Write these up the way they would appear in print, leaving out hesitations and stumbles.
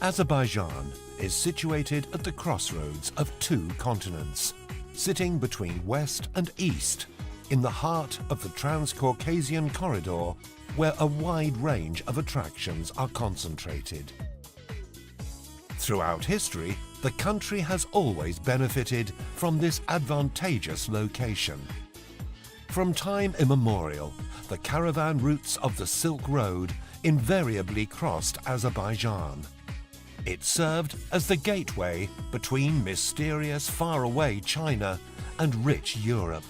Azerbaijan is situated at the crossroads of two continents, sitting between west and east, in the heart of the Trans-Caucasian corridor, where a wide range of attractions are concentrated. Throughout history, the country has always benefited from this advantageous location. From time immemorial, the caravan routes of the Silk Road invariably crossed Azerbaijan. It served as the gateway between mysterious faraway China and rich Europe.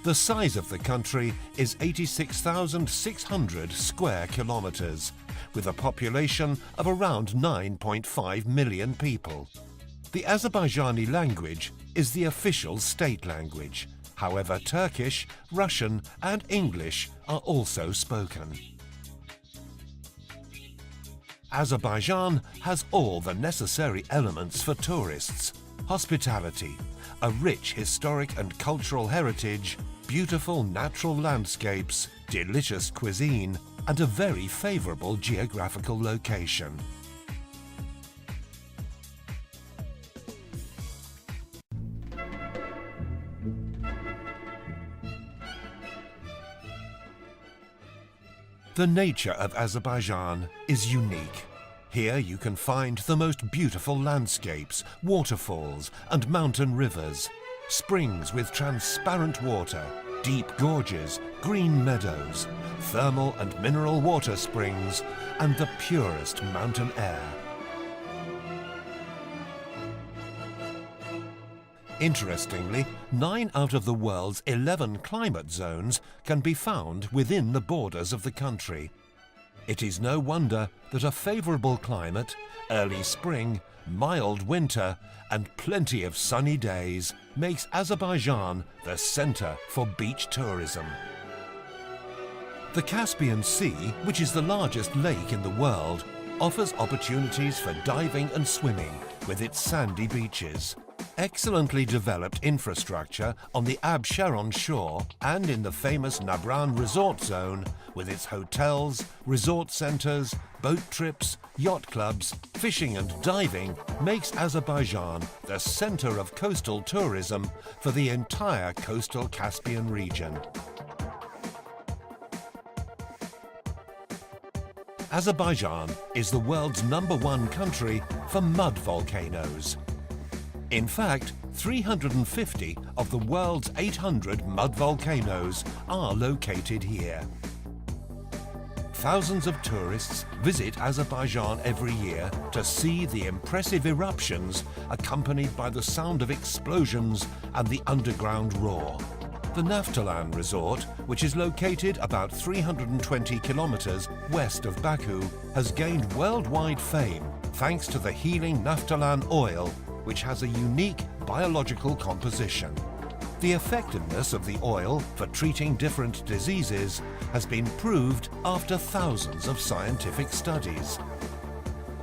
The size of the country is 86,600 square kilometers, with a population of around 9.5 million people. The Azerbaijani language is the official state language. However, Turkish, Russian and English are also spoken. Azerbaijan has all the necessary elements for tourists: hospitality, a rich historic and cultural heritage, beautiful natural landscapes, delicious cuisine, and a very favorable geographical location. The nature of Azerbaijan is unique. Here you can find the most beautiful landscapes, waterfalls and mountain rivers, springs with transparent water, deep gorges, green meadows, thermal and mineral water springs, and the purest mountain air. Interestingly, 9 out of the world's 11 climate zones can be found within the borders of the country. It is no wonder that a favorable climate, early spring, mild winter, and plenty of sunny days makes Azerbaijan the center for beach tourism. The Caspian Sea, which is the largest lake in the world, offers opportunities for diving and swimming with its sandy beaches. Excellently developed infrastructure on the Ab Sharon shore and in the famous Nabran resort zone with its hotels, resort centers, boat trips, yacht clubs, fishing and diving makes Azerbaijan the center of coastal tourism for the entire coastal Caspian region. Azerbaijan is the world's #1 country for mud volcanoes. In fact, 350 of the world's 800 mud volcanoes are located here. Thousands of tourists visit Azerbaijan every year to see the impressive eruptions accompanied by the sound of explosions and the underground roar. The Naftalan resort, which is located about 320 kilometers west of Baku, has gained worldwide fame thanks to the healing Naftalan oil, which has a unique biological composition. The effectiveness of the oil for treating different diseases has been proved after thousands of scientific studies.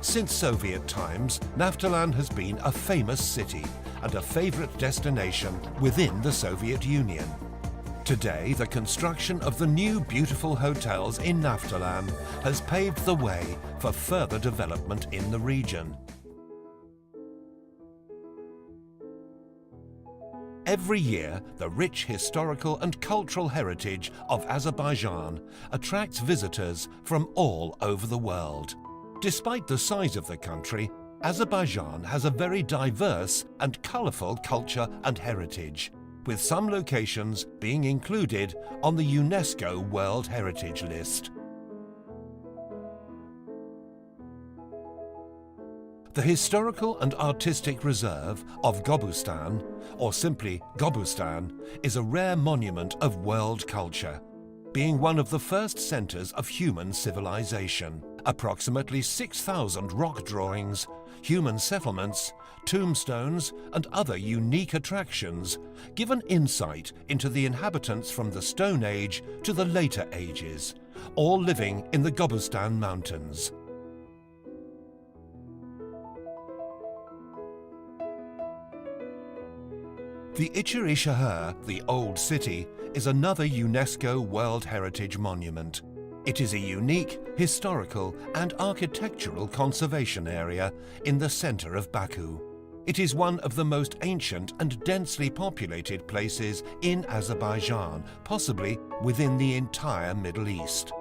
Since Soviet times, Naftalan has been a famous city and a favorite destination within the Soviet Union. Today, the construction of the new beautiful hotels in Naftalan has paved the way for further development in the region. Every year, the rich historical and cultural heritage of Azerbaijan attracts visitors from all over the world. Despite the size of the country, Azerbaijan has a very diverse and colourful culture and heritage, with some locations being included on the UNESCO World Heritage List. The historical and artistic reserve of Gobustan, or simply Gobustan, is a rare monument of world culture, being one of the first centres of human civilization. Approximately 6,000 rock drawings, human settlements, tombstones and other unique attractions give an insight into the inhabitants from the Stone Age to the later ages, all living in the Gobustan Mountains. The Içerişehir, the Old City, is another UNESCO World Heritage Monument. It is a unique historical and architectural conservation area in the center of Baku. It is one of the most ancient and densely populated places in Azerbaijan, possibly within the entire Middle East.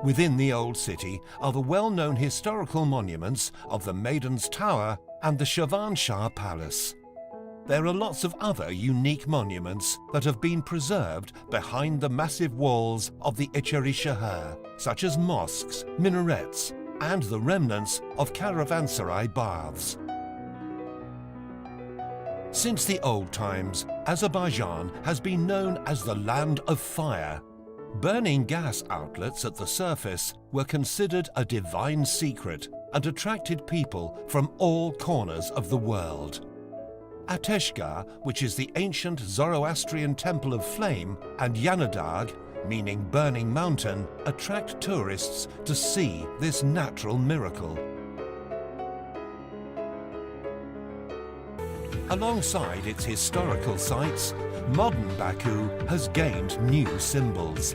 Within the old city are the well-known historical monuments of the Maiden's Tower and the Shirvanshah Palace. There are lots of other unique monuments that have been preserved behind the massive walls of the Ichari Shahar, such as mosques, minarets, and the remnants of caravanserai baths. Since the old times, Azerbaijan has been known as the land of fire. Burning gas outlets at the surface were considered a divine secret and attracted people from all corners of the world. Ateshgah, which is the ancient Zoroastrian temple of flame, and Yanadag, meaning burning mountain, attract tourists to see this natural miracle. Alongside its historical sites, modern Baku has gained new symbols.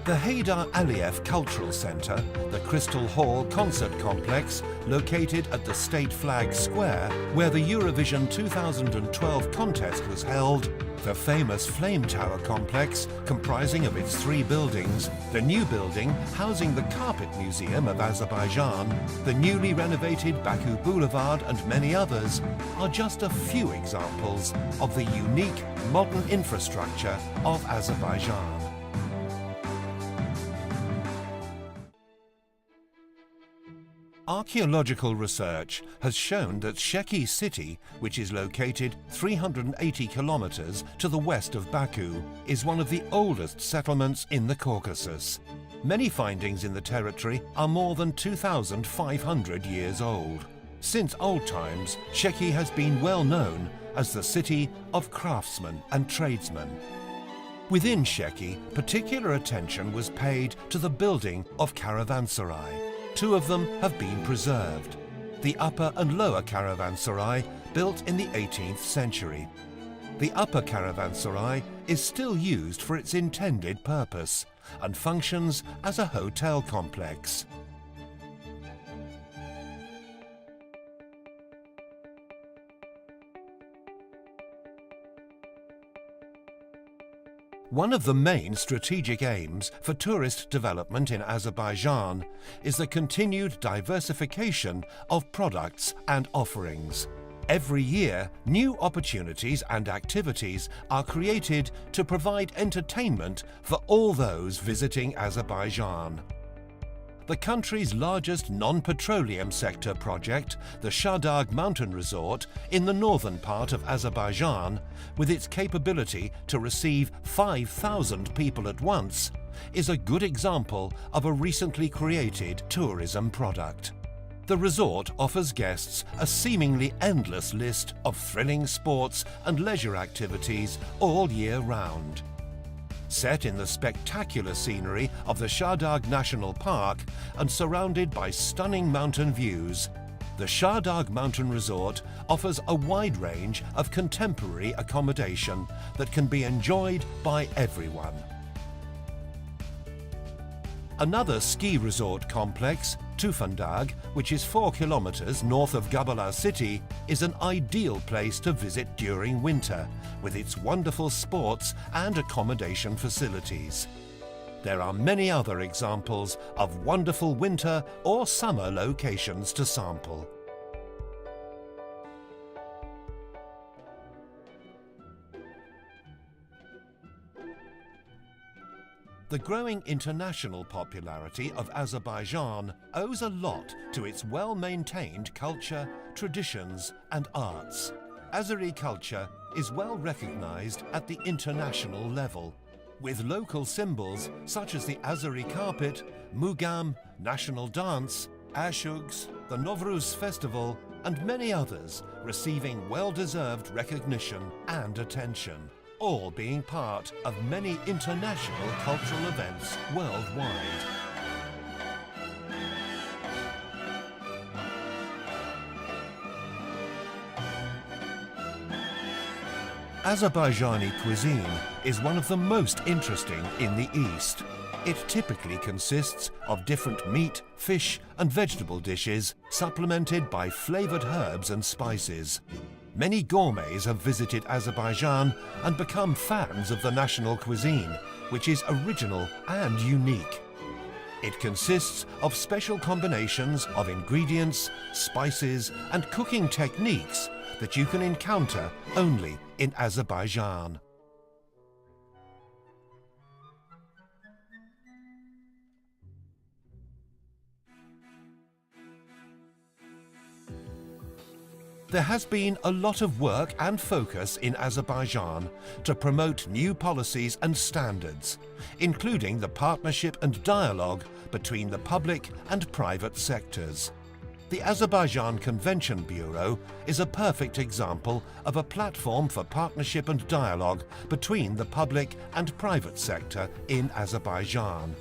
The Heydar Aliyev Cultural Center, the Crystal Hall Concert Complex, located at the State Flag Square, where the Eurovision 2012 contest was held, the famous Flame Tower Complex, comprising of its 3 buildings, the new building housing the Carpet Museum of Azerbaijan, the newly renovated Baku Boulevard, and many others, are just a few examples of the unique modern infrastructure of Azerbaijan. Archaeological research has shown that Sheki city, which is located 380 kilometers to the west of Baku, is one of the oldest settlements in the Caucasus. Many findings in the territory are more than 2,500 years old. Since old times, Sheki has been well known as the city of craftsmen and tradesmen. Within Sheki, particular attention was paid to the building of caravanserai. 2 of them have been preserved. The upper and lower caravanserai, built in the 18th century. The upper caravanserai is still used for its intended purpose and functions as a hotel complex. One of the main strategic aims for tourist development in Azerbaijan is the continued diversification of products and offerings. Every year, new opportunities and activities are created to provide entertainment for all those visiting Azerbaijan. The country's largest non-petroleum sector project, the Shahdag Mountain Resort in the northern part of Azerbaijan, with its capability to receive 5,000 people at once, is a good example of a recently created tourism product. The resort offers guests a seemingly endless list of thrilling sports and leisure activities all year round. Set in the spectacular scenery of the Shahdag National Park and surrounded by stunning mountain views, the Shahdag Mountain Resort offers a wide range of contemporary accommodation that can be enjoyed by everyone. Another ski resort complex, Tufandag, which is 4 kilometers north of Gabala city, is an ideal place to visit during winter, with its wonderful sports and accommodation facilities. There are many other examples of wonderful winter or summer locations to sample. The growing international popularity of Azerbaijan owes a lot to its well-maintained culture, traditions, and arts. Azeri culture is well recognized at the international level, with local symbols such as the Azeri carpet, Mugam, national dance, Ashugs, the Novruz festival, and many others receiving well-deserved recognition and attention, all being part of many international cultural events worldwide. Azerbaijani cuisine is one of the most interesting in the East. It typically consists of different meat, fish and vegetable dishes supplemented by flavoured herbs and spices. Many gourmets have visited Azerbaijan and become fans of the national cuisine, which is original and unique. It consists of special combinations of ingredients, spices and cooking techniques that you can encounter only in Azerbaijan. There has been a lot of work and focus in Azerbaijan to promote new policies and standards, including the partnership and dialogue between the public and private sectors. The Azerbaijan Convention Bureau is a perfect example of a platform for partnership and dialogue between the public and private sector in Azerbaijan.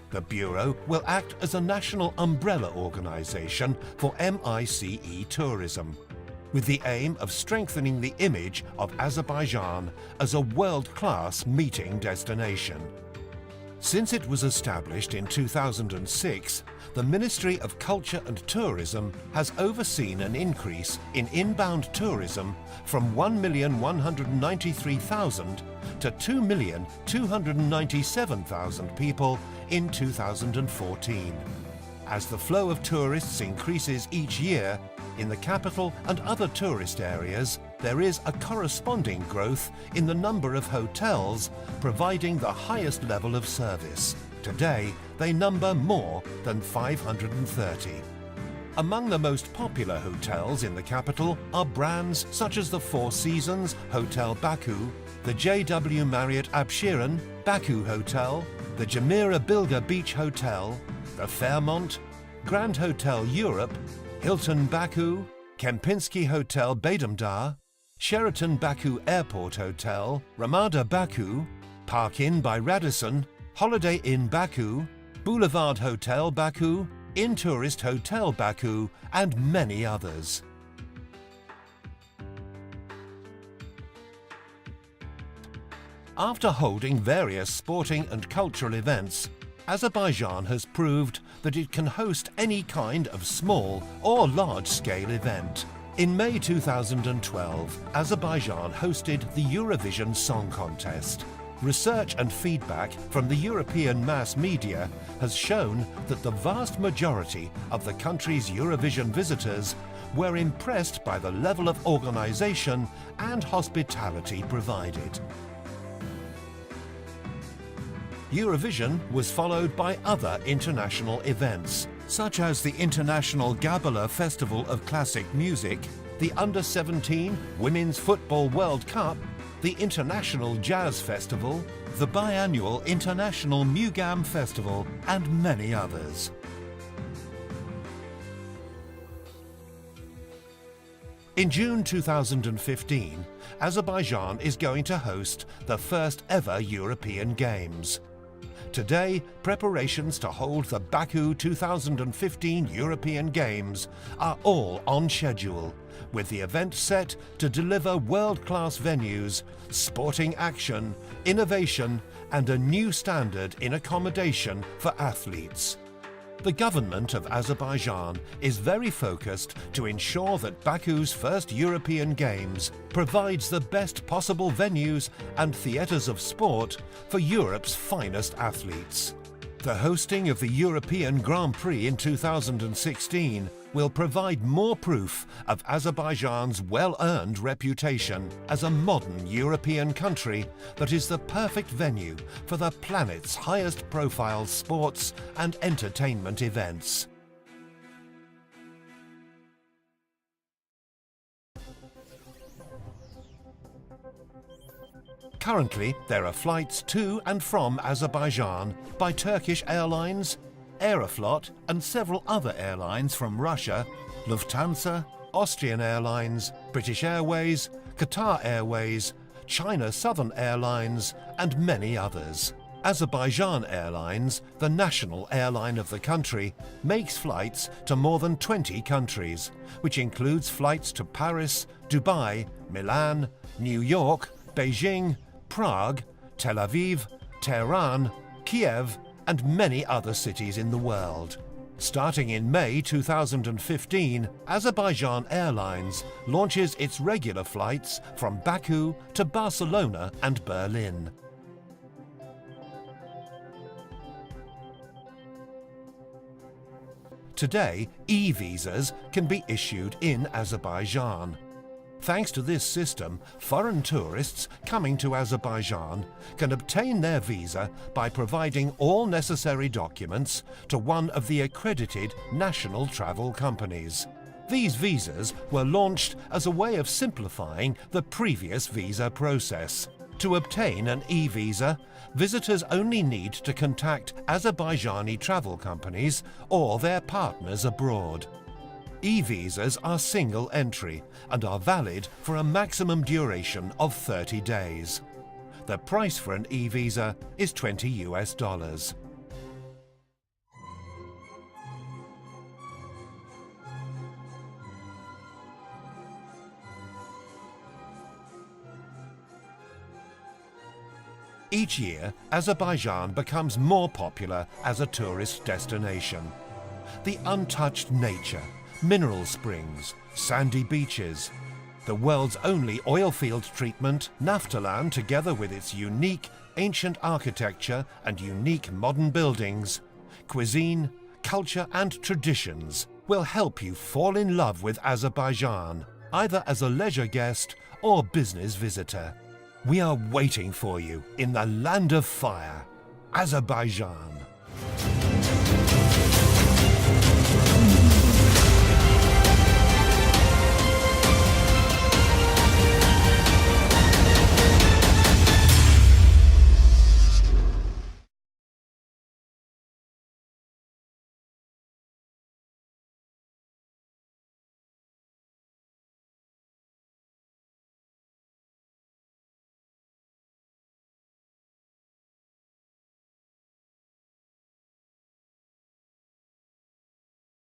The Bureau will act as a national umbrella organisation for MICE tourism, with the aim of strengthening the image of Azerbaijan as a world-class meeting destination. Since it was established in 2006, the Ministry of Culture and Tourism has overseen an increase in inbound tourism from 1,193,000 to 2,297,000 people in 2014. As the flow of tourists increases each year, in the capital and other tourist areas, there is a corresponding growth in the number of hotels providing the highest level of service. Today, they number more than 530. Among the most popular hotels in the capital are brands such as the Four Seasons Hotel Baku, the JW Marriott Abshiran Baku Hotel, the Jumeirah Bilger Beach Hotel, the Fairmont, Grand Hotel Europe, Hilton Baku, Kempinski Hotel Badamdar, Sheraton Baku Airport Hotel, Ramada Baku, Park Inn by Radisson, Holiday Inn Baku, Boulevard Hotel Baku, Intourist Hotel Baku, and many others. After holding various sporting and cultural events, Azerbaijan has proved that it can host any kind of small or large-scale event. In May 2012, Azerbaijan hosted the Eurovision Song Contest. Research and feedback from the European mass media has shown that the vast majority of the country's Eurovision visitors were impressed by the level of organisation and hospitality provided. Eurovision was followed by other international events, such as the International Gabala Festival of Classic Music, the Under-17 Women's Football World Cup, the International Jazz Festival, the biannual International Mugam Festival, and many others. In June 2015, Azerbaijan is going to host the first ever European Games. Today, preparations to hold the Baku 2015 European Games are all on schedule, with the event set to deliver world-class venues, sporting action, innovation, and a new standard in accommodation for athletes. The government of Azerbaijan is very focused to ensure that Baku's first European Games provides the best possible venues and theatres of sport for Europe's finest athletes. The hosting of the European Grand Prix in 2016 will provide more proof of Azerbaijan's well-earned reputation as a modern European country that is the perfect venue for the planet's highest-profile sports and entertainment events. Currently, there are flights to and from Azerbaijan by Turkish Airlines, Aeroflot and several other airlines from Russia, Lufthansa, Austrian Airlines, British Airways, Qatar Airways, China Southern Airlines and many others. Azerbaijan Airlines, the national airline of the country, makes flights to more than 20 countries, which includes flights to Paris, Dubai, Milan, New York, Beijing, Prague, Tel Aviv, Tehran, Kiev, and many other cities in the world. Starting in May 2015, Azerbaijan Airlines launches its regular flights from Baku to Barcelona and Berlin. Today, e-visas can be issued in Azerbaijan. Thanks to this system, foreign tourists coming to Azerbaijan can obtain their visa by providing all necessary documents to one of the accredited national travel companies. These visas were launched as a way of simplifying the previous visa process. To obtain an e-visa, visitors only need to contact Azerbaijani travel companies or their partners abroad. E-visas are single entry and are valid for a maximum duration of 30 days. The price for an e-visa is $20. Each year, Azerbaijan becomes more popular as a tourist destination. The untouched nature, mineral springs, sandy beaches, the world's only oilfield treatment, Naftaland, together with its unique ancient architecture and unique modern buildings, cuisine, culture and traditions will help you fall in love with Azerbaijan, either as a leisure guest or business visitor. We are waiting for you in the land of fire, Azerbaijan.